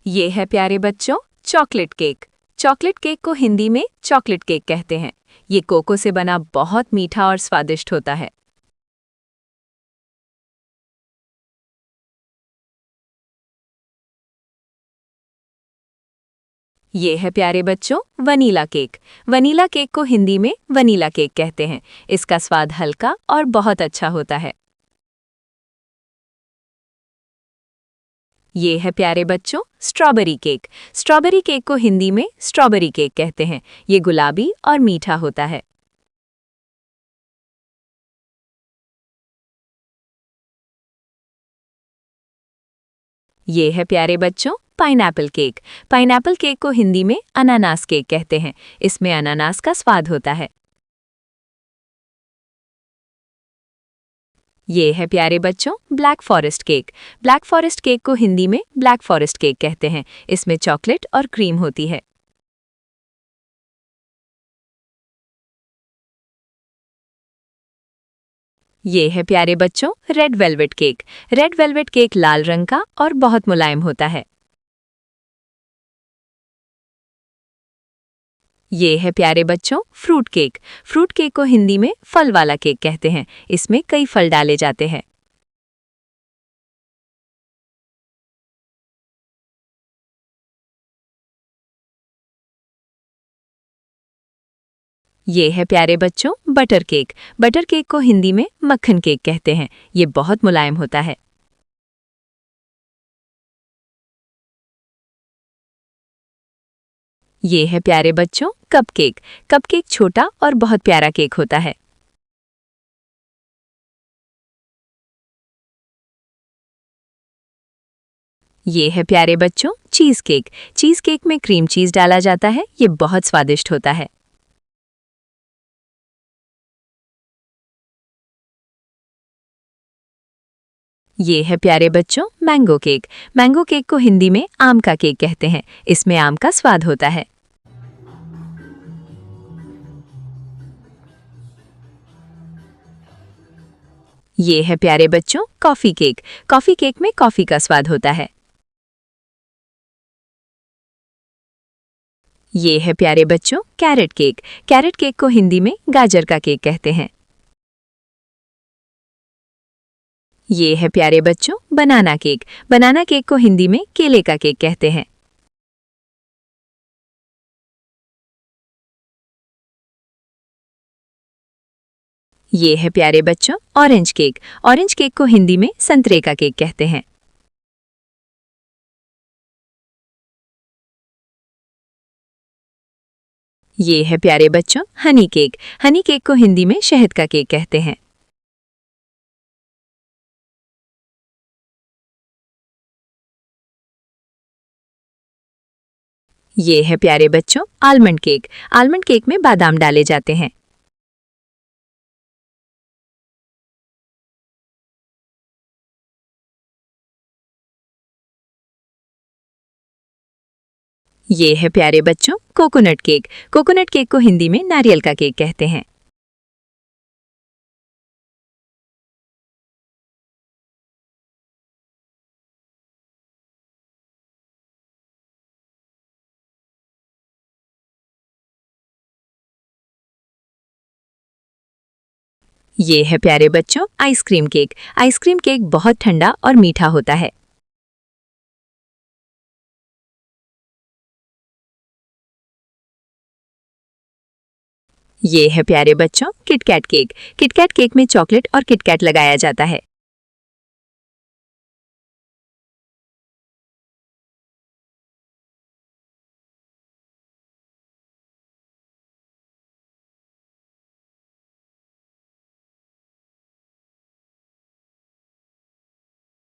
ये है प्यारे बच्चों चॉकलेट केक। चॉकलेट केक को हिंदी में चॉकलेट केक कहते हैं। ये कोको से बना बहुत मीठा और स्वादिष्ट होता है। ये है प्यारे बच्चों वनीला केक। वनीला केक को हिंदी में वनीला केक कहते हैं। इसका स्वाद हल्का और बहुत अच्छा होता है। ये है प्यारे बच्चों स्ट्रॉबेरी केक। स्ट्रॉबेरी केक को हिंदी में स्ट्रॉबेरी केक कहते हैं। ये गुलाबी और मीठा होता है। ये है प्यारे बच्चों पाइनएप्पल केक। पाइनएप्पल केक को हिंदी में अनानास केक कहते हैं। इसमें अनानास का स्वाद होता है। ये है प्यारे बच्चों black forest cake. Black forest cake को हिंदी में ब्लैक फॉरेस्ट केक कहते हैं। इसमें चॉकलेट और क्रीम होती है। ये है प्यारे बच्चों red velvet cake. Red velvet cake लाल रंग का और बहुत मुलायम होता है। ये है प्यारे बच्चों फ्रूट केक। फ्रूट केक को हिंदी में फल वाला केक कहते हैं। इसमें कई फल डाले जाते हैं। ये है प्यारे बच्चों बटर केक। बटर केक को हिंदी में मक्खन केक कहते हैं। ये बहुत मुलायम होता है। ये है प्यारे बच्चों कपकेक। कपकेक छोटा और बहुत प्यारा केक होता है। ये है प्यारे बच्चों चीज़ केक। चीज़ केक में क्रीम चीज़ डाला जाता है। ये बहुत स्वादिष्ट होता है। ये है प्यारे बच्चों मैंगो केक। मैंगो केक को हिंदी में आम का केक कहते हैं। इसमें आम का स्वाद होता है। ये है प्यारे बच्चों कॉफ़ी केक। कॉफ़ी केक में कॉफ़ी का स्वाद होता है। ये है प्यारे बच्चों कैरेट केक। कैरेट केक को हिंदी में गाजर का केक कहते हैं। ये है प्यारे बच्चों बनाना केक। बनाना केक को हिंदी में केले का केक कहते हैं। ये है प्यारे बच्चों ऑरेंज केक। ऑरेंज केक को हिंदी में संतरे का केक कहते हैं। ये है प्यारे बच्चों हनी केक। हनी केक को हिंदी में शहद का केक कहते हैं। ये है प्यारे बच्चों आलमंड केक। आलमंड केक में बादाम डाले जाते हैं। ये है प्यारे बच्चों कोकोनट केक। कोकोनट केक को हिंदी में नारियल का केक कहते हैं। ये है प्यारे बच्चों आइसक्रीम केक। आइसक्रीम केक बहुत ठंडा और मीठा होता है। ये है प्यारे बच्चों किटकैट केक। किटकैट केक में चॉकलेट और किटकैट लगाया जाता है।